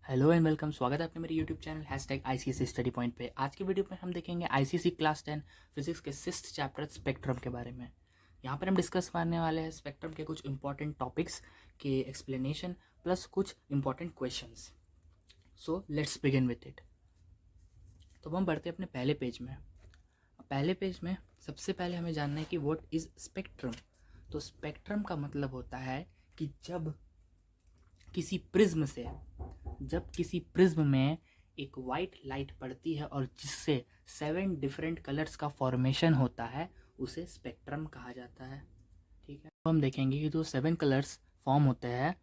Hello and welcome. स्वागत है आपने मेरे YouTube channel #ICSE study point पे। आज की वीडियो में हम देखेंगे आईसीएसई क्लास 10 फिजिक्स के 6th चैप्टर स्पेक्ट्रम के बारे में। यहाँ पर हम डिस्कस करने वाले हैं स्पेक्ट्रम के कुछ इंपॉर्टेंट टॉपिक्स के एक्सप्लेनेशन प्लस कुछ important questions. So let's begin with it. तो हम बढ़ते हैं अपने पहले पेज में। पहले पेज में सबसे पहले हमें जानना है कि व्हाट इज़ स्पेक्ट्रम। तो स्पेक्ट्रम का मतलब होता है कि जब किसी प्रिज्म में एक वाइट लाइट पड़ती है और जिससे 7 डिफरेंट कलर्स का फॉर्मेशन होता है उसे स्पेक्ट्रम कहा जाता है। ठीक है, तो हम देखेंगे कि जो 7 कलर्स फॉर्म होते हैं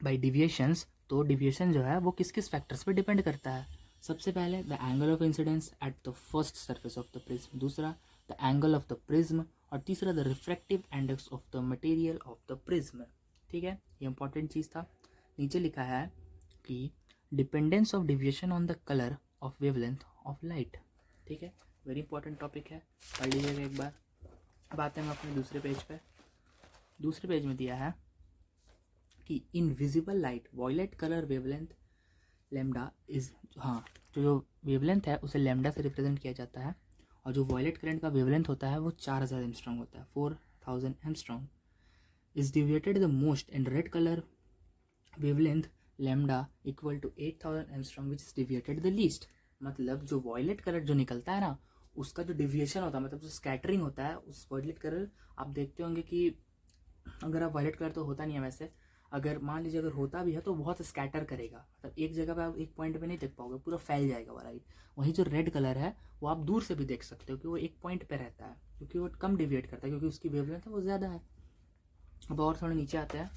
बाय डिविएशंस, तो डिविएशन जो है वो किस किस फैक्टर्स पे डिपेंड करता है। सबसे पहले the angle of incidence at the first surface of the prism, दूसरा the angle of the prism, और तीसरा the refractive index of the material of the prism. ठीक है, ये इंपॉर्टेंट चीज़ था। नीचे लिखा है कि dependence of deviation on the colour of wavelength of light. ठीक है, वेरी इंपॉर्टेंट टॉपिक है, पढ़ लीजिएगा एक बार। अब आते हैं हम अपने दूसरे पेज पे। दूसरे पेज में दिया है कि in visible light violet colour wavelength lambda is, हाँ, जो वेवलेंथ है उसे लेमडा से रिप्रेजेंट किया जाता है, और जो वॉयलेट करंट का वेवलेंथ होता है वो 4000 एमस्ट्रॉन्ग होता है, 4000 angstrom. Is deviated the most and red colour wavelength lambda equal to 8000 angstrom which is deviated the least. मतलब जो वॉयलेट कलर जो निकलता है ना, उसका जो डिविएशन होता है, मतलब जो स्कैटरिंग होता है उस वॉयलेट कलर, आप देखते होंगे कि अगर आप वॉयलेट कलर तो होता नहीं है वैसे, अगर मान लीजिए अगर होता भी है तो बहुत स्कैटर करेगा, मतलब एक जगह पे आप एक पॉइंट पे नहीं देख पाओगे, पूरा फैल जाएगा वो लाइट। वहीं जो रेड कलर है वो आप दूर से भी देख सकते हो कि वो एक पॉइंट पे रहता है, क्योंकि वो कम डिविएट करता है, क्योंकि उसकी वेवलेंथ है वो ज़्यादा है। अब और थोड़ा नीचे आते हैं,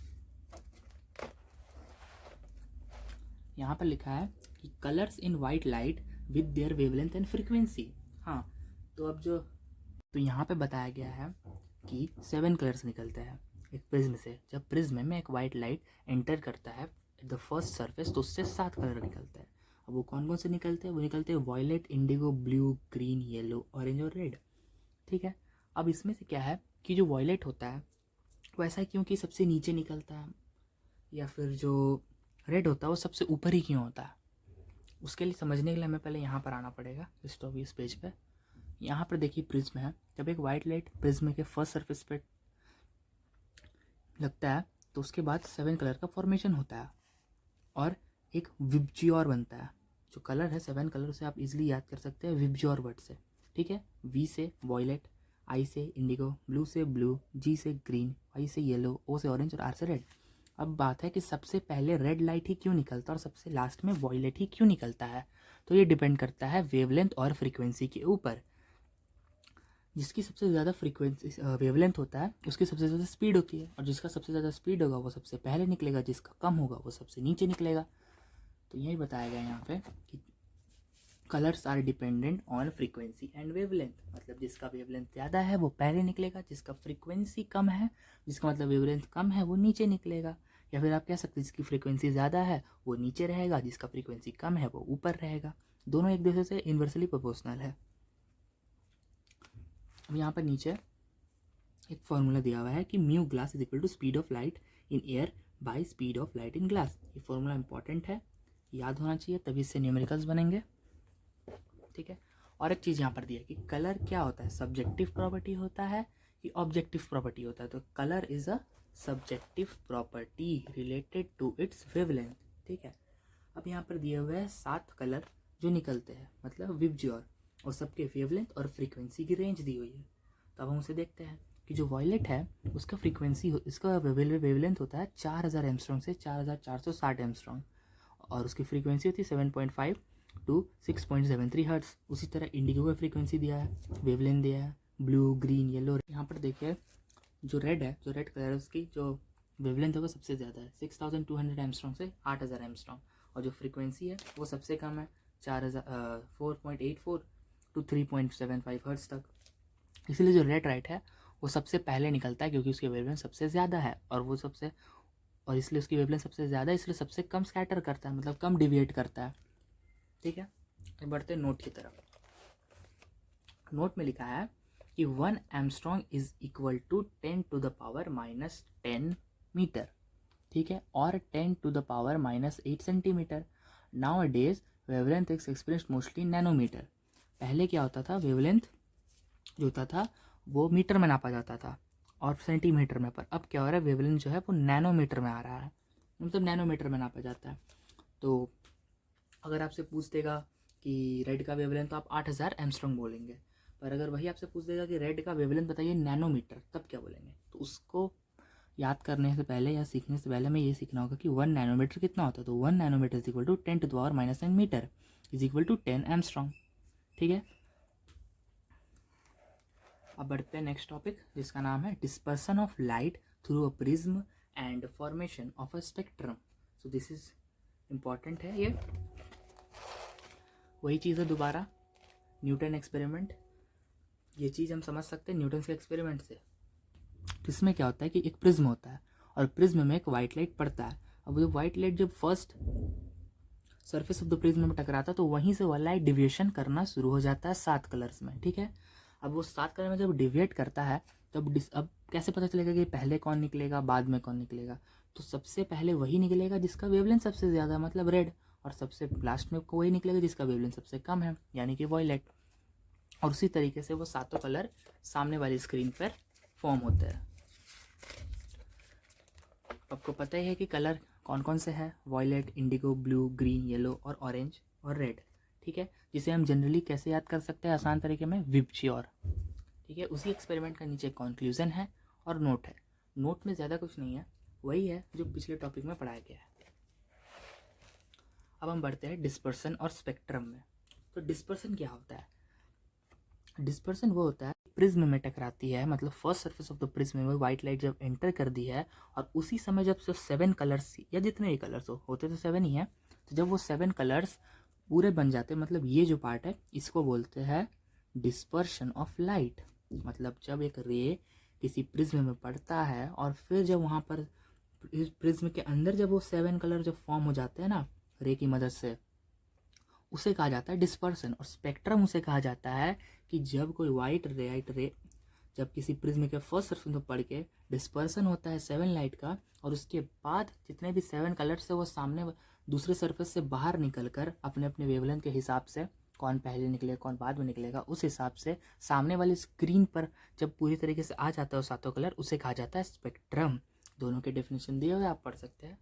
यहाँ पर लिखा है कि colours in white light with their wavelength and frequency. हाँ, तो अब जो, तो यहाँ पे बताया गया है कि 7 कलर्स निकलते हैं एक प्रिज्म से। जब प्रिज्म में एक वाइट लाइट एंटर करता है एट द फर्स्ट सरफेस तो उससे 7 कलर निकलते हैं। अब वो कौन कौन से निकलते हैं? वो निकलते हैं violet, indigo, blue, green, yellow, orange और रेड। ठीक है, अब इसमें से क्या है कि जो वॉयलेट होता है वो ऐसा क्योंकि सबसे नीचे निकलता है, या फिर जो रेड होता है वो सबसे ऊपर ही क्यों होता है, उसके लिए समझने के लिए हमें पहले यहाँ पर आना पड़ेगा, इस पेज पे। यहाँ पर देखिए प्रिज्म है, जब एक वाइट लाइट प्रिज्म के फर्स्ट सरफेस पे लगता है तो उसके बाद 7 कलर का फॉर्मेशन होता है और एक विबज्योर बनता है। जो कलर है 7 कलर उसे आप इजीली याद कर सकते हैं विबज्योर वर्ड से। ठीक है, वी से वॉयलेट, आई से इंडिगो, ब्लू से ब्लू, जी से ग्रीन, वाई से येलो, ओ से ऑरेंज और आर से रेड। अब बात है कि सबसे पहले रेड लाइट ही क्यों निकलता है और सबसे लास्ट में वॉयलेट ही क्यों निकलता है। तो ये डिपेंड करता है वेवलेंथ और फ्रीक्वेंसी के ऊपर। जिसकी सबसे ज़्यादा फ्रीक्वेंसी वेवलेंथ होता है उसकी सबसे ज़्यादा स्पीड होती है, और जिसका सबसे ज़्यादा स्पीड होगा वो सबसे पहले निकलेगा, जिसका कम होगा वो सबसे नीचे निकलेगा। तो यही बताया गया यहाँ पे कि colours are dependent on frequency and wavelength, मतलब जिसका वेवलेंथ ज़्यादा है वो पहले निकलेगा, जिसका फ्रीक्वेंसी कम है, जिसका मतलब वेवलेंथ कम है वो नीचे निकलेगा। या फिर आप कह सकते हैं जिसकी फ्रीक्वेंसी ज़्यादा है वो नीचे रहेगा, जिसका फ्रीक्वेंसी कम है वो ऊपर रहेगा। दोनों एक दूसरे से इन्वर्सली प्रोपोर्शनल है। अब यहाँ पर नीचे एक फॉर्मूला दिया हुआ है कि mu glass is equal to speed of light in air by speed of light in glass. ये फॉर्मूला इंपॉर्टेंट है, याद होना चाहिए, तभी इससे न्यूमेरिकल्स बनेंगे। ठीक है, और एक चीज़ यहाँ पर दिया है कि कलर क्या होता है, सब्जेक्टिव प्रॉपर्टी होता है कि ऑब्जेक्टिव प्रॉपर्टी होता है। तो colour is a subjective property related to its wavelength. ठीक है, अब यहाँ पर दिए हुए हैं 7 कलर जो निकलते हैं, मतलब विबज्योर, और सबके वेवलेंथ और फ्रीक्वेंसी की रेंज दी हुई है। तो अब हम उसे देखते हैं कि जो वॉयलेट है उसका फ्रीक्वेंसी, इसका वेवलेंथ होता है 4000 एमस्ट्रॉन्ग से 4460 एमस्ट्रॉन्ग, और उसकी फ्रीक्वेंसी होती है 7.5 टू 6.73 हर्ट्स। उसी तरह इंडिगो का फ्रीक्वेंसी दिया है, वेवलेंथ दिया है, ब्लू, ग्रीन, येलो। यहाँ पर देखिए जो रेड है, जो रेड कलर है उसकी जो वेवलेंथ है वो सबसे ज़्यादा है, 6200 एमस्ट्रॉन्ग से 8000 एमस्ट्रॉन्ग, और जो फ्रीक्वेंसी है वो सबसे कम है, 4.84 टू 3.75 हर्ट्स तक। इसलिए जो रेड लाइट है वो सबसे पहले निकलता है, क्योंकि उसकी वेवलेंथ सबसे ज़्यादा है, और इसलिए उसकी वेवलेंथ सबसे ज़्यादा है, इसलिए सबसे कम स्कैटर करता है, मतलब कम डिविएट करता है। ठीक है, बढ़ते हैं नोट की तरफ। नोट में लिखा है कि 1 angstrom is equal to 10 to the power -10 metre. ठीक है, और 10⁻⁻8 centimetre. Nowadays wavelength is experience mostly nanometre. पहले क्या होता था, वेवलेंथ जो होता था वो मीटर में नापा जाता था और सेंटीमीटर में, पर अब क्या हो रहा है, वेवलेंथ जो है वो नैनोमीटर में आ रहा है, मतलब नैनोमीटर में नापा जाता है। तो अगर आपसे पूछ देगा कि रेड का वेवलेंथ, तो आप 8000 एंगस्ट्रॉम बोलेंगे, पर अगर वही आपसे पूछ देगा कि रेड का वेवलेंथ बताइए नैनोमीटर, तब क्या बोलेंगे। तो उसको याद करने से पहले या सीखने से पहले हमें ये सीखना होगा कि 1 नैनोमीटर कितना होता है। तो 1 nanometre is equal to 10⁻⁻9 metre is equal to 10 angstrom. ठीक है, अब बढ़ते हैं नेक्स्ट टॉपिक जिसका नाम है dispersion of light through a prism and formation of a spectrum. So this is important है। ये वही चीज़ है, दोबारा न्यूटन एक्सपेरिमेंट, ये चीज़ हम समझ सकते हैं न्यूटन के एक्सपेरिमेंट से। इसमें क्या होता है कि एक प्रिज्म होता है और प्रिज्म में एक वाइट लाइट पड़ता है। अब वो वाइट लाइट जब first surface of the prism में टकराता है तो वहीं से वो लाइट डिविएशन करना शुरू हो जाता है 7 कलर्स में। ठीक है, अब वो 7 कलर में जब डिविएट करता है तब अब कैसे पता चलेगा कि पहले कौन निकलेगा बाद में कौन निकलेगा। तो सबसे पहले वही निकलेगा जिसका वेवलेंथ सबसे ज़्यादा है, मतलब रेड, और सबसे लास्ट में वही निकलेगा जिसका वेवलेंथ सबसे कम है, यानी कि वॉयलेट। और उसी तरीके से वो सातों कलर सामने वाली स्क्रीन पर फॉर्म होते हैं। आपको पता ही है कि कलर कौन कौन से हैं, violet, indigo, blue, green, yellow और ऑरेंज और रेड। ठीक है, जिसे हम जनरली कैसे याद कर सकते हैं आसान तरीके में, विबचियोर। ठीक है, उसी एक्सपेरिमेंट का नीचे कंक्लूजन है और नोट है। नोट में ज़्यादा कुछ नहीं है, वही है जो पिछले टॉपिक में पढ़ाया गया है। अब हम बढ़ते हैं डिस्पर्सन और स्पेक्ट्रम में। तो डिस्पर्सन क्या होता है, डिस्पर्सन वो होता है प्रिज्म में टकराती है, मतलब first surface of the prism में व्हाइट लाइट जब एंटर कर दी है और उसी समय जब जो 7 कलर्स या जितने भी कलर्स होते तो 7 ही हैं, तो जब वो 7 कलर्स पूरे बन जाते हैं, मतलब ये जो पार्ट है इसको बोलते हैं डिस्पर्शन ऑफ लाइट। मतलब जब एक रे किसी प्रिज्म में पड़ता है और फिर जब वहाँ पर प्रिज्म के अंदर जब वो 7 कलर जब फॉर्म हो जाते हैं ना रे की मदद से, उसे कहा जाता है डिस्पर्सन। और स्पेक्ट्रम उसे कहा जाता है कि जब कोई वाइट रे जब किसी प्रिज्म के फर्स्ट सरफेस पर पड़ के डिस्पर्सन होता है 7 लाइट का, और उसके बाद जितने भी 7 कलर्स है वो सामने दूसरे सरफेस से बाहर निकल कर अपने अपने वेवलेंथ के हिसाब से, कौन पहले निकलेगा कौन बाद में निकलेगा, उस हिसाब से सामने वाली स्क्रीन पर जब पूरी तरीके से आ जाता है वो सातों कलर, उसे कहा जाता है स्पेक्ट्रम। दोनों के डेफिनेशन दिए हुए आप पढ़ सकते हैं।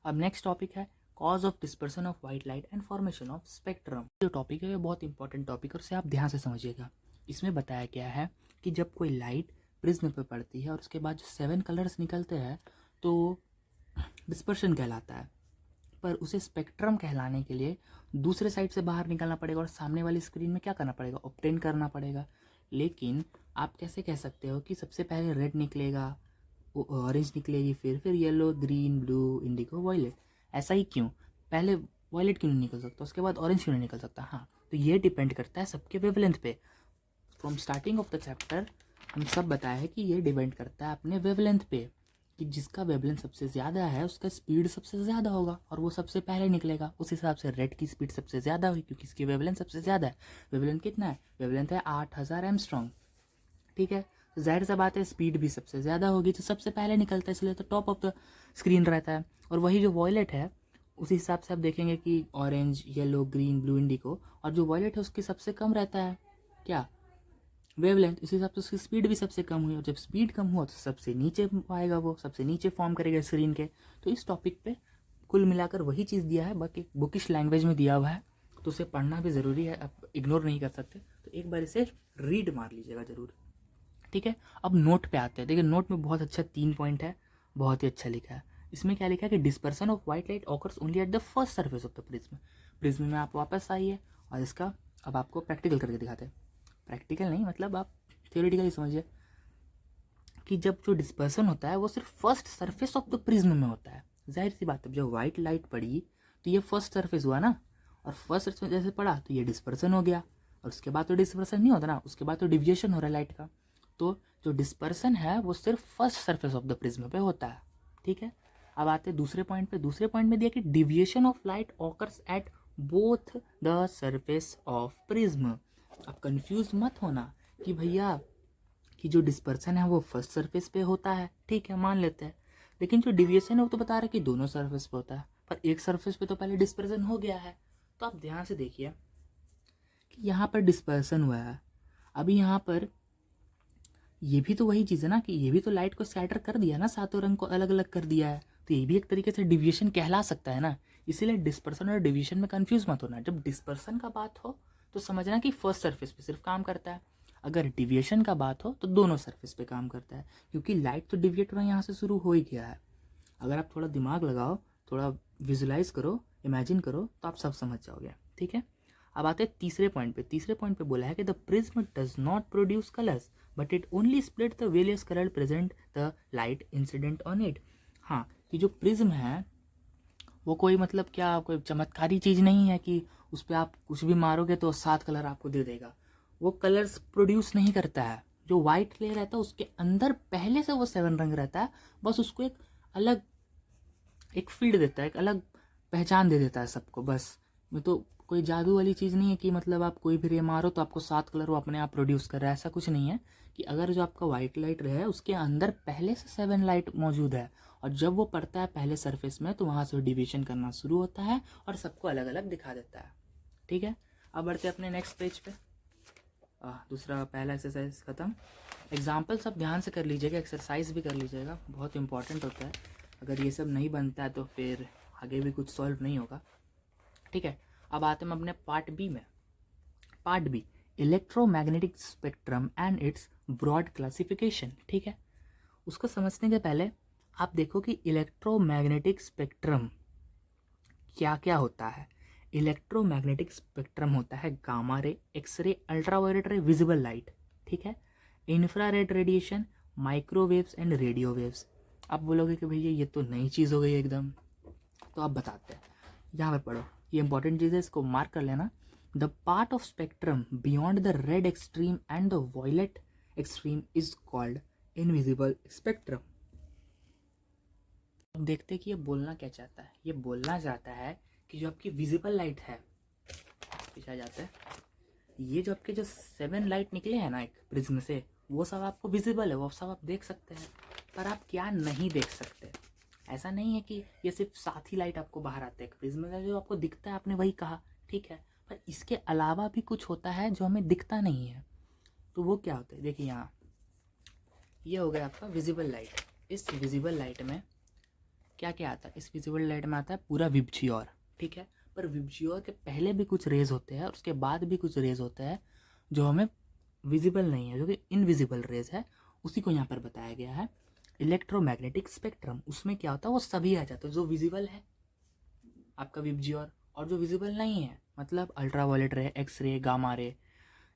अब नेक्स्ट टॉपिक है cause of dispersion of white light and formation of spectrum. जो टॉपिक है ये बहुत इंपॉर्टेंट टॉपिक है और उसे आप ध्यान से समझिएगा। इसमें बताया गया है कि जब कोई लाइट प्रिज्म पर पड़ती है और उसके बाद जो 7 कलर्स निकलते हैं तो डिस्पर्शन कहलाता है, पर उसे स्पेक्ट्रम कहलाने के लिए दूसरे साइड से बाहर निकलना पड़ेगा और सामने वाली स्क्रीन में क्या करना पड़ेगा, ऑब्टेन करना पड़ेगा। लेकिन आप कैसे कह सकते हो कि सबसे पहले रेड निकलेगा, ऑरेंज निकलेगी, फिर yellow, green, blue, indigo, violet, ऐसा ही क्यों, पहले वॉयलेट क्यों नहीं निकल सकता, उसके बाद ऑरेंज क्यों नहीं निकल सकता। हाँ, तो ये डिपेंड करता है सबके वेवलेंथ पे। From starting of the chapter हम सब बताया है कि ये डिपेंड करता है अपने वेवलेंथ पे, कि जिसका वेवलेंथ सबसे ज़्यादा है उसका स्पीड सबसे ज़्यादा होगा और वो सबसे पहले निकलेगा। उस हिसाब से रेड की स्पीड सबसे ज़्यादा हुई क्योंकि इसकी वेवलेंथ सबसे ज़्यादा है। वेवलेंथ कितना है, वेवलेंथ है 8000 एंगस्ट्रॉम। ठीक है, तो जाहिर सा बात है स्पीड भी सबसे ज़्यादा होगी तो सबसे पहले निकलता है, इसलिए तो टॉप ऑफ द स्क्रीन रहता है। और वही जो वॉयलेट है उसी हिसाब से आप देखेंगे कि orange, yellow, green, blue, Indigo, और जो वॉयलेट है उसकी सबसे कम रहता है क्या, वेवलेंथ, इसी हिसाब से उसकी स्पीड भी सबसे कम हुई, और जब स्पीड कम हुआ तो सबसे नीचे आएगा, वो सबसे नीचे फॉर्म करेगा स्क्रीन के। तो इस टॉपिक पे कुल मिलाकर वही चीज़ दिया है, बाकी बुकिश लैंग्वेज में दिया हुआ है तो उसे पढ़ना भी ज़रूरी है, आप इग्नोर नहीं कर सकते। तो एक बार इसे रीड मार लीजिएगा ज़रूर। ठीक है, अब नोट पे आते हैं। देखिए नोट में बहुत अच्छा 3 पॉइंट है, बहुत ही अच्छा लिखा है। इसमें क्या लिखा है कि dispersion of white light occurs only eight the first surface of the prism. Prism में आप वापस आइए और इसका अब आपको प्रैक्टिकल करके दिखाते हैं। प्रैक्टिकल नहीं मतलब आप थियोरेटिकली समझिए कि जब जो डिस्पर्सन होता है वो सिर्फ first surface of the prism में होता है। जाहिर सी बात है जब वाइट लाइट पड़ी तो ये फर्स्ट सरफेस हुआ ना, और फर्स्ट सरफेस जैसे पड़ा तो ये डिस्पर्सन हो गया, और उसके बाद तो डिस्पर्सन नहीं होता ना, उसके बाद तो डिविएशन हो रहा है लाइट का। तो जो डिस्पर्सन है वो सिर्फ first surface of the prism पे होता है। ठीक है, अब आते हैं दूसरे पॉइंट पे। दूसरे पॉइंट में दिया कि deviation of light occurs at both the surface of prism. अब कंफ्यूज मत होना कि भैया कि जो डिस्पर्सन है वो फर्स्ट सरफेस पे होता है, ठीक है मान लेते हैं, लेकिन जो डिविएशन है वो तो बता रहा है कि दोनों सरफेस पे होता है, पर एक सरफेस पे तो पहले डिस्पर्सन हो गया है। तो आप ध्यान से देखिए कि यहाँ पर डिस्पर्सन हुआ है, अभी यहाँ पर ये भी तो वही चीज़ है ना कि ये भी तो लाइट को स्कैटर कर दिया ना, सातों रंग को अलग अलग कर दिया है, तो ये भी एक तरीके से डिविएशन कहला सकता है ना। इसीलिए डिस्पर्सन और डिविएशन में कंफ्यूज मत होना। जब डिस्पर्सन का बात हो तो समझना कि फर्स्ट सरफेस पे सिर्फ काम करता है, अगर डिविएशन का बात हो तो दोनों सरफेस पे काम करता है, क्योंकि लाइट तो डिविएट होना यहाँ से शुरू हो ही गया है। अगर आप थोड़ा दिमाग लगाओ, थोड़ा विजुलाइज करो, इमेजिन करो, तो आप सब समझ जाओगे, ठीक है। अब आते हैं तीसरे पॉइंट पे। तीसरे पॉइंट पे बोला है कि the prism does not produce colours but it only split the various colour present the light incident on it. हाँ, कि जो प्रिज्म है वो कोई मतलब क्या कोई चमत्कारी चीज़ नहीं है कि उस पर आप कुछ भी मारोगे तो 7 कलर आपको दे देगा। वो कलर्स प्रोड्यूस नहीं करता है। जो वाइट लेयर रहता है उसके अंदर पहले से वो 7 रंग रहता है, बस उसको एक अलग एक फील्ड देता है, एक अलग पहचान दे देता है सबको। बस में तो कोई जादू वाली चीज़ नहीं है कि मतलब आप कोई भी रे मारो तो आपको 7 कलर वो अपने आप प्रोड्यूस कर रहा है, ऐसा कुछ नहीं है। कि अगर जो आपका वाइट लाइट है उसके अंदर पहले से 7 लाइट मौजूद है, और जब वो पड़ता है पहले सरफेस में तो वहाँ से डिविजन करना शुरू होता है और सबको अलग अलग दिखा देता है, ठीक है। अब बढ़ते अपने नेक्स्ट पेज पे। दूसरा पहला एक्सरसाइज ख़त्म। एग्जाम्पल सब ध्यान से कर लीजिएगा, एक्सरसाइज भी कर लीजिएगा, बहुत इंपॉर्टेंट होता है। अगर ये सब नहीं बनता है तो फिर आगे भी कुछ सॉल्व नहीं होगा, ठीक है। अब आते हैं अपने पार्ट बी में। Part B, electromagnetic spectrum and its broad classification, ठीक है। उसको समझने के पहले आप देखो कि इलेक्ट्रोमैग्नेटिक स्पेक्ट्रम क्या क्या होता है। इलेक्ट्रोमैग्नेटिक स्पेक्ट्रम होता है गामा रे, एक्सरे, अल्ट्रावायलेट रे, विजिबल लाइट, ठीक है, infrared radiation, microwaves and radio waves. आप बोलोगे कि भैया ये तो नई चीज़ हो गई एकदम, तो आप बताते हैं, यहाँ पर पढ़ो, ये इंपॉर्टेंट चीज़ है, इसको मार्क कर लेना। The part of spectrum beyond the red extreme and the violet extreme is called invisible spectrum. अब देखते हैं कि ये बोलना क्या चाहता है। ये बोलना चाहता है कि जो आपकी विजिबल लाइट है, पीछे आ जाता है, ये जो आपके जो 7 लाइट निकले हैं ना एक प्रिज्म से, वो सब आपको विजिबल है, वो सब आप देख सकते हैं, पर आप क्या नहीं देख सकते। ऐसा नहीं है कि ये सिर्फ 7 ही लाइट आपको बाहर आते हैं प्रिज्म में, जो आपको दिखता है आपने वही कहा, ठीक है, पर इसके अलावा भी कुछ होता है जो हमें दिखता नहीं है। तो वो क्या होता है, देखिए यहाँ ये हो गया आपका विजिबल लाइट। इस विजिबल लाइट में क्या क्या आता है, इस विजिबल लाइट में आता है पूरा विबजियोर, ठीक है, पर विबजियोर के पहले भी कुछ रेज होते हैं और उसके बाद भी कुछ रेज होते हैं जो हमें विजिबल नहीं है, जो कि इनविजिबल रेज है, उसी को यहाँ पर बताया गया है इलेक्ट्रोमैग्नेटिक स्पेक्ट्रम। उसमें क्या होता है, वो सभी आ जाते हैं, जो विजिबल है आपका विबजियोर, और जो विजिबल नहीं है मतलब अल्ट्रावायलेट रे, X ray, gamma ray,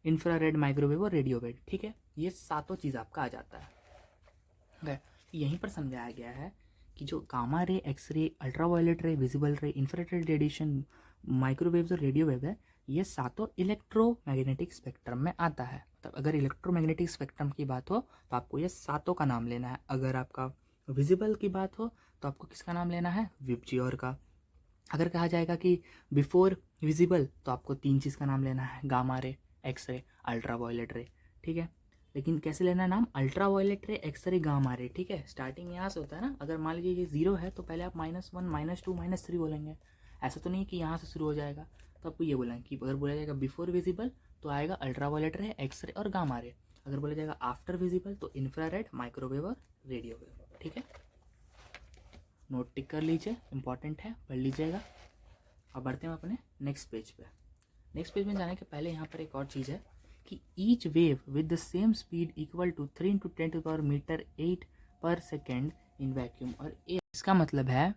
infrared, microwave और रेडियो वेव, ठीक है, ये सातों चीज़ आपका आ जाता है। यहीं पर समझाया गया है कि जो gamma ray, X ray, ultraviolet रे, विजिबल रे, इंफ्रारेड रेडिएशन, माइक्रोवेव्स और रेडियो वेव है, ये सातों इलेक्ट्रोमैग्नेटिक स्पेक्ट्रम में आता है। मतलब अगर इलेक्ट्रोमैग्नेटिक स्पेक्ट्रम की बात हो तो आपको ये सातों का नाम लेना है। अगर आपका विजिबल की बात हो तो आपको किसका नाम लेना है, विबजियोर का। अगर कहा जाएगा कि बिफोर विजिबल तो आपको 3 चीज़ का नाम लेना है, gamma ray, X ray, ultraviolet रे, ठीक है। लेकिन कैसे लेना है नाम, अल्ट्रावायलेट रे, एक्स रे, गामा रे, ठीक है। स्टार्टिंग यहाँ से होता है ना, अगर मान लीजिए ये 0 है तो पहले आप -1, -2, -3 बोलेंगे। ऐसा तो नहीं कि यहाँ से शुरू हो जाएगा, तो आपको ये बोलेंगे कि अगर बोला जाएगा बिफोर विजिबल तो आएगा अल्ट्रावायलेट रे, एक्स रे और गामा रे। अगर बोला जाएगा आफ्टर विजिबल तो इंफ्रारेड, माइक्रोवेव और रेडियो वेव, ठीक है। नोट टिक कर लीजिए, इंपॉर्टेंट है, पढ़ लीजिएगा। अब बढ़ते हैं अपने नेक्स्ट पेज पे। नेक्स्ट पेज में जाने के पहले यहाँ पर एक और चीज़ है कि each wave with the same speed equal to 3 × 10⁻8 per second in vacuum और एयर। इसका मतलब है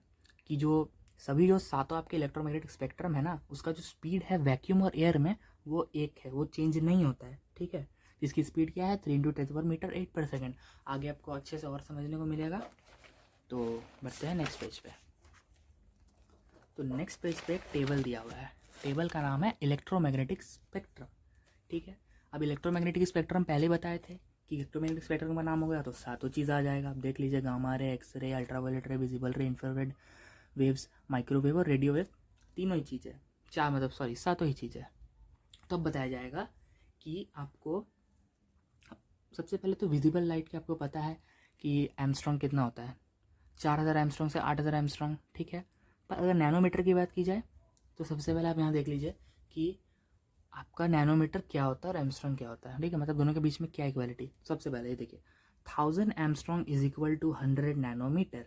कि जो सभी जो सातों आपके इलेक्ट्रोमैग्नेटिक स्पेक्ट्रम है ना, उसका जो स्पीड है वैक्यूम और एयर में वो एक है, वो चेंज नहीं होता है, ठीक है। जिसकी स्पीड क्या है, 3 × 10⁻8 पर सेकेंड। आगे आपको अच्छे से और समझने को मिलेगा। तो बढ़ते हैं नेक्स्ट पेज पे। तो नेक्स्ट पेज पे एक टेबल दिया हुआ है, टेबल का नाम है इलेक्ट्रोमैग्नेटिक स्पेक्ट्रम, ठीक है। अब इलेक्ट्रोमैग्नेटिक स्पेक्ट्रम पहले बताए थे कि इलेक्ट्रोमैग्नेटिक स्पेक्ट्रम का नाम हो गया तो सातों चीज़ आ जाएगा। आप देख लीजिए, gamma ray, X ray, ultraviolet रे, विजिबल रे, इंफ्रारेड वेव्स, माइक्रोवेव और रेडियो वेव, तीनों ही चीज़ है, चार मतलब सातों ही चीज़ है। तो अब बताया जाएगा कि आपको सबसे पहले तो विजिबल लाइट का आपको पता है कि एमस्ट्रॉन्ग कितना होता है, 4000 एमस्ट्रॉन्ग से 8000 एमस्ट्रॉन्ग, ठीक है। पर अगर नैनोमीटर की बात की जाए तो सबसे पहले आप यहाँ देख लीजिए कि आपका नैनोमीटर क्या होता है और एमस्ट्रॉन्ग क्या होता है, ठीक है। मतलब दोनों के बीच में क्या इक्वालिटी। सबसे पहले ये देखिए 1000 angstrom is equal to 100 nanometre,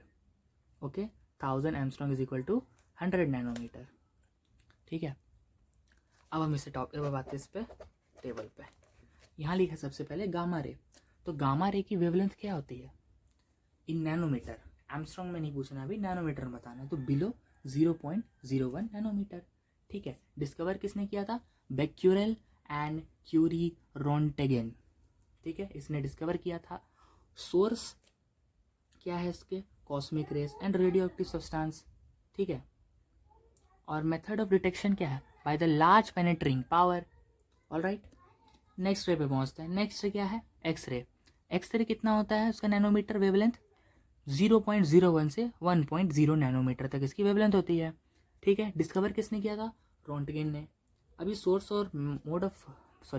okay. 1000 angstrom is equal to 100 nanometre, ठीक है। अब हम इसे अब आते हैं इस पे टेबल पे। यहाँ लिखा सबसे पहले गामा रे। तो गामा रे की वेवलेंथ क्या होती है इन नैनोमीटर, एमस्ट्रॉन्ग में नहीं पूछना, अभी नैनोमीटर में बताना है। तो बिलो 0.01 नैनोमीटर, ठीक है। डिस्कवर किसने किया था, बेक्यूरेल एंड क्यूरी रोंटेगेन, ठीक है, इसने डिस्कवर किया था। सोर्स क्या है इसके, कॉस्मिक रेस एंड रेडियो एक्टिव सब्सटेंस, ठीक है। और मेथड ऑफ डिटेक्शन क्या है, by the large penetrating power, alright. Next ray पे पहुंचते हैं। नेक्स्ट रे क्या है, एक्सरे। एक्सरे कितना होता है उसका नैनोमीटर वेवलेंथ, 0.01 से 1.0 नैनोमीटर तक इसकी वेवलेंथ होती है, ठीक है। डिस्कवर किसने किया था, रोंटगेन ने। अभी सोर्स और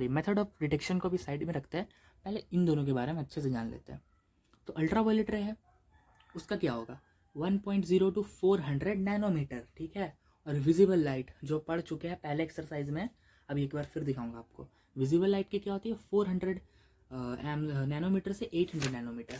मेथड ऑफ डिटेक्शन को भी साइड में रखते हैं, पहले इन दोनों के बारे में अच्छे से जान लेते हैं। तो अल्ट्रावायलेट रे है, उसका क्या होगा, 1.0 टू 400 नैनोमीटर, ठीक है। और विजिबल लाइट जो पढ़ चुके हैं पहले एक्सरसाइज में, अभी एक बार फिर दिखाऊंगा आपको। विजिबल लाइट की क्या होती है, 400 नैनोमीटर से 800 नैनोमीटर।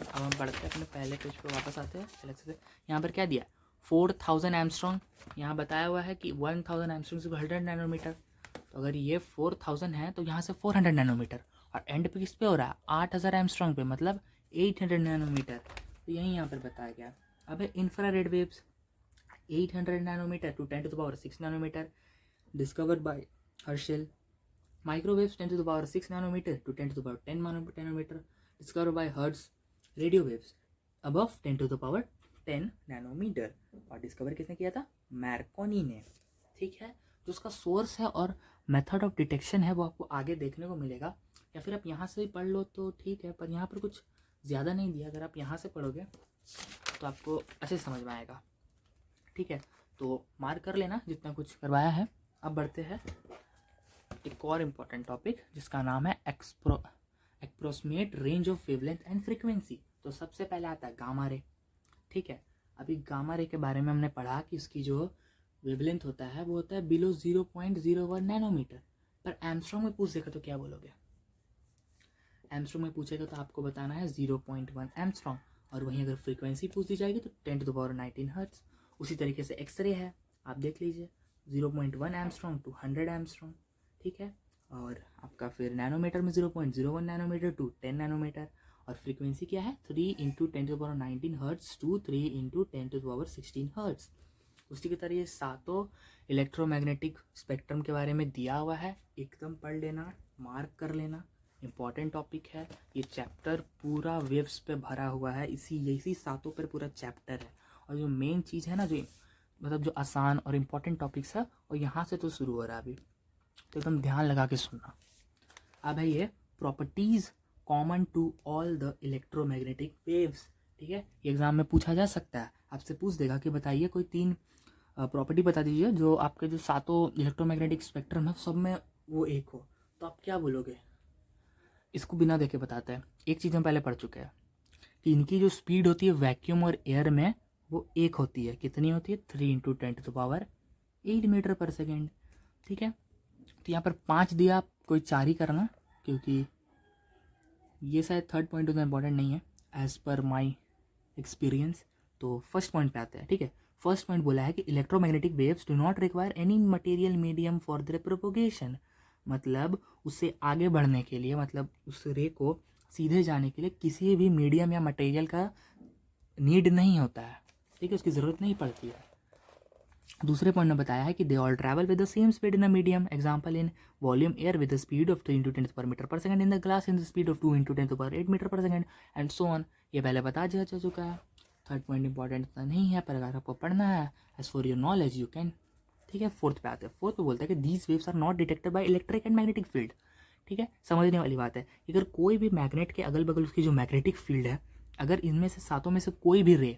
अब हम पढ़ते हैं अपने पहले पेज पे वापस आते हैं अलग से। यहाँ पर क्या दिया, 4000 एमस्ट्रॉन्ग, यहाँ बताया हुआ है कि 1000 एमस्ट्रॉन्ग से 100 नैनोमीटर। तो अगर ये 4000 है तो यहाँ से 400 नैनोमीटर, और एंड पे किस पे हो रहा है, 8000 एमस्ट्रॉन्ग पे, मतलब 800 नैनोमीटर। तो यही यहाँ पर बताया गया। अब है infrared waves, 800 nanometre to 10⁶ nanometre, discovered by Herschel. Microwaves 10⁶ nanometer to 10⁻10 nanometer, discovered by Hertz. Radio waves above 10⁻10 nanometre, और डिस्कवर किसने किया था, मैरकोनी ने, ठीक है। जो उसका सोर्स है और मेथड ऑफ डिटेक्शन है वो आपको आगे देखने को मिलेगा, या फिर आप यहाँ से भी पढ़ लो तो ठीक है, पर यहाँ पर कुछ ज़्यादा नहीं दिया। अगर आप यहाँ से पढ़ोगे तो आपको अच्छे से समझ में आएगा, ठीक है। तो मार्क कर लेना जितना कुछ करवाया है। अब बढ़ते हैं एक और इम्पॉर्टेंट टॉपिक जिसका नाम है approximate range of wavelength and frequency. तो सबसे पहले आता है गामा रे, ठीक है। अभी गामा रे के बारे में हमने पढ़ा कि इसकी जो वेवलेंथ होता है वो होता है बिलो 0.01 नैनोमीटर। पर एमस्ट्रॉन्ग में पूछ देगा तो क्या बोलोगे, एमस्ट्रॉन्ग में पूछेगा तो आपको बताना है 0.1 एमस्ट्रॉन्ग, और वहीं अगर फ्रीक्वेंसी पूछ दी जाएगी तो 10⁻19 हर्ट्ज। उसी तरीके से एक्सरे है, आप देख लीजिए 0.1 एमस्ट्रॉन्ग टू 100 एमस्ट्रॉन्ग, ठीक है। और आपका फिर नैनोमीटर में 0.01 नैनोमीटर टू 10 नैनोमीटर, और फ्रीक्वेंसी क्या है 3 × 10⁻19 हर्ट्ज टू 3 × 10⁻16 हर्ट्ज। उसी की तरह ये सातों इलेक्ट्रोमैग्नेटिक स्पेक्ट्रम के बारे में दिया हुआ है, एकदम पढ़ लेना, मार्क कर लेना, इम्पॉर्टेंट टॉपिक है। ये चैप्टर पूरा वेव्स पे भरा हुआ है, इसी सातों पर पूरा चैप्टर है। और जो मेन चीज़ है ना, जो मतलब जो आसान और इम्पॉर्टेंट टॉपिक्स है, और यहाँ से तो शुरू हो रहा है अभी, तो एकदम ध्यान लगा के सुनना। अब है ये properties common to all the electromagnetic waves, ठीक है। ये एग्जाम में पूछा जा सकता है, आपसे पूछ देगा कि बताइए कोई 3 प्रॉपर्टी बता दीजिए जो आपके जो सातों इलेक्ट्रोमैग्नेटिक स्पेक्ट्रम है सब में वो एक हो, तो आप क्या बोलोगे। इसको बिना देखे बताते हैं। एक चीज़ हम पहले पढ़ चुके हैं कि इनकी जो स्पीड होती है वैक्यूम और एयर में वो एक होती है, कितनी होती है, 3 × 10⁸ मीटर पर सेकेंड, ठीक है। तो यहाँ पर 5 दिया, आप कोई 4 ही करना, क्योंकि ये शायद थर्ड पॉइंट उतना इंपॉर्टेंट नहीं है एज पर माई एक्सपीरियंस। तो फर्स्ट पॉइंट पे आते हैं, ठीक है। फर्स्ट पॉइंट बोला है कि electromagnetic waves do not require any material medium for their propagation. मतलब उससे आगे बढ़ने के लिए, मतलब उस रे को सीधे जाने के लिए किसी भी मीडियम या मटेरियल का नीड नहीं होता है, ठीक है, उसकी ज़रूरत नहीं पड़ती है। दूसरे पॉइंट में बताया है कि they all travel with the same speed in a medium, example in volume air with the speed of 3 × 10 metre per second, in the glass in the speed of 2 × 10⁸ metre per second, and so on. ये पहले बता दिया जा चुका है। Third point important इतना नहीं है, पर अगर आपको पढ़ना है as for your knowledge you can, ठीक है। फोर्थ पे आते हैं। फोर्थ पे बोलता है कि these waves are not detected by electric and magnetic field, ठीक है। समझने वाली बात है, अगर कोई भी मैग्नेट के अगल बगल उसकी जो मैग्नेटिक फील्ड है, अगर इनमें से सातों में से कोई भी रे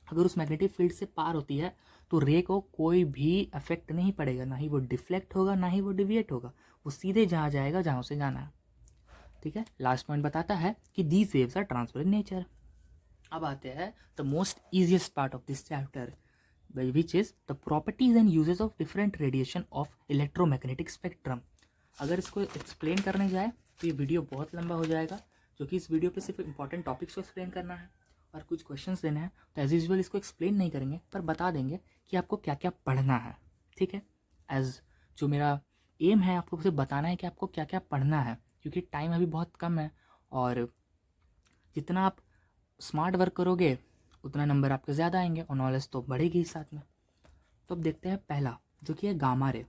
अगर उस मैग्नेटिक फील्ड से पार होती है तो रे को कोई भी इफेक्ट नहीं पड़ेगा, ना ही वो डिफ्लेक्ट होगा ना ही वो डिविएट होगा, वो सीधे जहाँ जाएगा जहाँ उसे जाना है, ठीक है। लास्ट पॉइंट बताता है कि these waves are transfer in nature. अब आते हैं the most easiest part of this chapter, which is the properties and uses of different radiation of electromagnetic spectrum. अगर इसको एक्सप्लेन करने जाए तो ये वीडियो बहुत लंबा हो जाएगा, क्योंकि इस वीडियो पे सिर्फ इंपॉर्टेंट टॉपिक्स को एक्सप्लेन करना है और कुछ क्वेश्चंस देने हैं। तो एज यूजुअल इसको एक्सप्लेन नहीं करेंगे, पर बता देंगे कि आपको क्या क्या पढ़ना है, ठीक है। एज जो मेरा एम है आपको सिर्फ बताना है कि आपको क्या क्या पढ़ना है, क्योंकि टाइम अभी बहुत कम है और जितना आप स्मार्ट वर्क करोगे उतना नंबर आपके ज़्यादा आएंगे और नॉलेज तो बढ़ेगी साथ में। तो अब देखते हैं पहला, जो कि है गामा रे।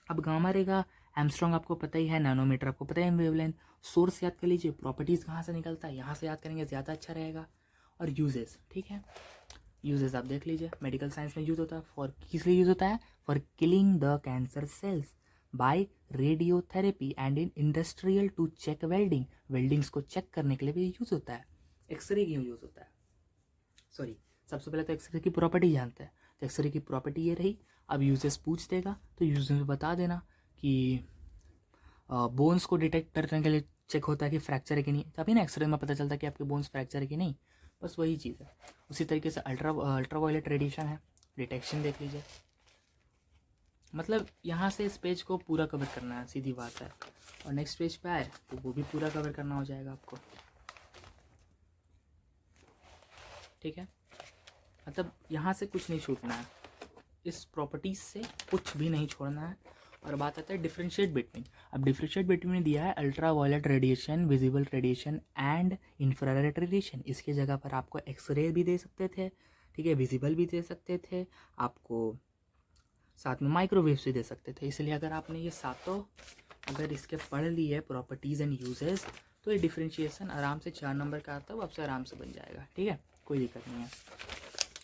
अब गामा रे का एमस्ट्रॉन्ग आपको पता ही है, नैनोमीटर आपको पता है, वेवलेंथ। सोर्स याद कर लीजिए, प्रॉपर्टीज़ कहाँ से निकलता है यहाँ से याद करेंगे ज़्यादा अच्छा रहेगा। और यूजेस, ठीक है, यूजेस आप देख लीजिए, मेडिकल साइंस में यूज़ होता है फॉर, किस लिए यूज़ होता है, for killing the cancer cells by radiotherapy and in industrial to check welding. Weldings को चेक करने के लिए भी यूज़ होता है। एक्सरे क्यों यूज़ होता है, सॉरी, सबसे पहले तो एक्सरे की प्रॉपर्टी जानते हैं। तो एक्सरे की प्रॉपर्टी ये रही। अब यूजेस पूछ देगा तो यूजेस में बता देना कि बोन्स को डिटेक्ट करने के लिए चेक होता है कि फ्रैक्चर है कि नहीं, तभी ना एक्सरे में पता चलता है कि आपके बोन्स फ्रैक्चर है कि नहीं। बस वही चीज़ है। उसी तरीके से अल्ट्रावायलेट रेडिएशन है, डिटेक्शन देख लीजिए। मतलब यहाँ से इस पेज को पूरा कवर करना है, सीधी बात है। और नेक्स्ट पेज पे आए तो वो भी पूरा कवर करना हो जाएगा आपको, ठीक है। मतलब यहाँ से कुछ नहीं छूटना है, इस प्रॉपर्टीज से कुछ भी नहीं छोड़ना है। और बात आता है डिफरेंशिएट बिटवीन। अब डिफरेंशिएट बिटवीन दिया है ultraviolet radiation, visible radiation and infrared radiation. इसके जगह पर आपको एक्सरे भी दे सकते थे, ठीक है, विजिबल भी दे सकते थे, आपको साथ में माइक्रोवेव भी दे सकते थे। इसलिए अगर आपने ये सातों अगर इसके पढ़ लिए प्रॉपर्टीज़ एंड यूजेस, तो ये डिफरेंशिएशन आराम से 4 नंबर का आता है, वो आपसे आराम से बन जाएगा, ठीक है, कोई दिक्कत नहीं है।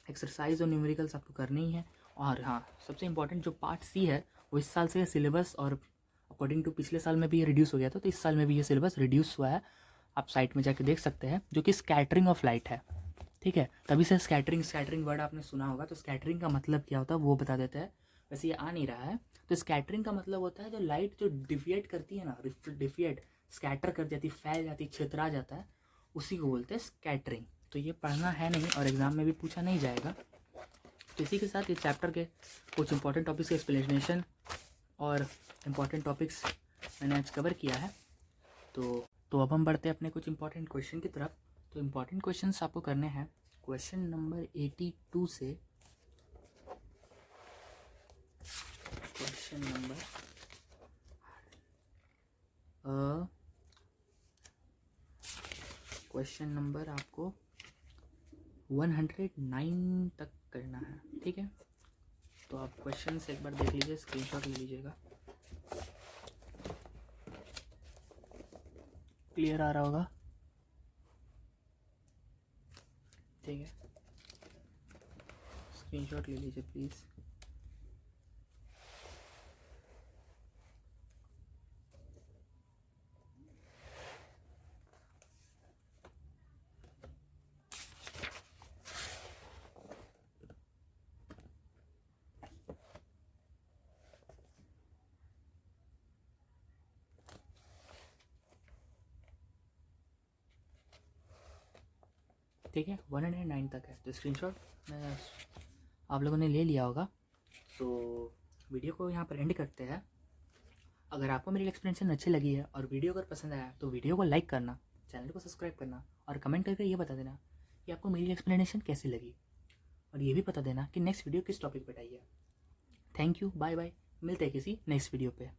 एक्सरसाइज और न्यूमेरिकल्स आपको करनी ही है। और हाँ, सबसे इंपॉर्टेंट जो पार्ट सी है वो इस साल से सिलेबस, और अकॉर्डिंग टू पिछले साल में भी ये रिड्यूस हो गया था, तो इस साल में भी ये सिलेबस रिड्यूस हुआ है। आप साइट में जाके देख सकते हैं, जो कि स्कैटरिंग ऑफ लाइट है, ठीक है। तभी से स्कैटरिंग वर्ड आपने सुना होगा, तो स्कैटरिंग का मतलब क्या होता है वो बता देते हैं। वैसे ये आ नहीं रहा है। तो स्कैटरिंग का मतलब होता है जो लाइट जो डिविएट करती है ना, डिविएट स्कैटर कर जाती, फैल जाती, छितरा जाता है, उसी को बोलते हैं स्कैटरिंग। तो ये पढ़ना है नहीं और एग्ज़ाम में भी पूछा नहीं जाएगा। तो इसी के साथ इस चैप्टर के कुछ इंपॉर्टेंट टॉपिक्स के एक्सप्लेनेशन और इम्पॉर्टेंट टॉपिक्स मैंने आज कवर किया है। तो अब हम बढ़ते हैं अपने कुछ इंपॉर्टेंट क्वेश्चन की तरफ। तो इम्पॉर्टेंट क्वेश्चंस आपको करने हैं क्वेश्चन नंबर 82 से क्वेश्चन नंबर आपको 109 तक करना है, ठीक है। तो आप क्वेश्चन से एक बार देख लीजिए, स्क्रीनशॉट ले लीजिएगा, क्लियर आ रहा होगा, ठीक है। स्क्रीनशॉट ले लीजिए प्लीज़। ठीक है, 109 तक है। तो स्क्रीनशॉट आप लोगों ने ले लिया होगा। तो वीडियो को यहाँ पर एंड करते हैं। अगर आपको मेरी एक्सप्लेनेशन अच्छी लगी है और वीडियो अगर पसंद आया तो वीडियो को लाइक करना, चैनल को सब्सक्राइब करना और कमेंट करके ये बता देना कि आपको मेरी एक्सप्लेनेशन कैसी लगी, और ये भी बता देना कि नेक्स्ट वीडियो किस टॉपिक पर आई है। थैंक यू, बाय बाय, मिलते हैं किसी नेक्स्ट वीडियो पे।